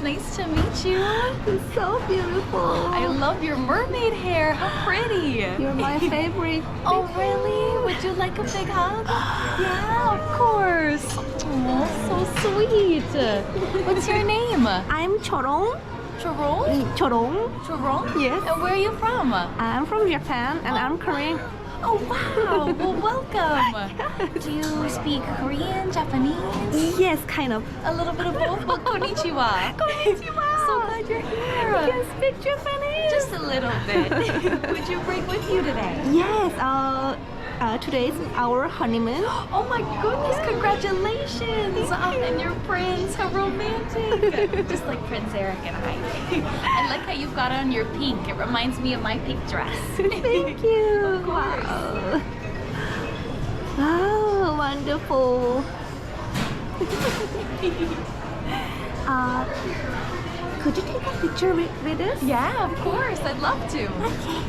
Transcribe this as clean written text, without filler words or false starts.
nice to meet you. It's so beautiful. I love your mermaid hair. How pretty. You're my favorite. Oh, really? Would you like a big hug? Yeah, of course. Oh, so sweet. What's your name? I'm Chorong. Chorong? Chorong. Chorong? Yes. And where are you from? I'm from Japan and I'm Korean. Oh, wow. Well, welcome. Do you speak Korean, Japanese? Yes, kind of. A little bit of both? Well, konnichiwa. Konnichiwa. So glad you're here. I can speak Japanese. Just a little bit. Would you bring with you today? Yes. Today's our honeymoon. Oh my goodness, congratulations! And your prince, how romantic! Just like Prince Eric and I. I like how you've got on your pink. It reminds me of my pink dress. Thank you. Of course. Wow. Wow, wonderful. Could you take a picture with us? Yeah, of course. I'd love to. Okay.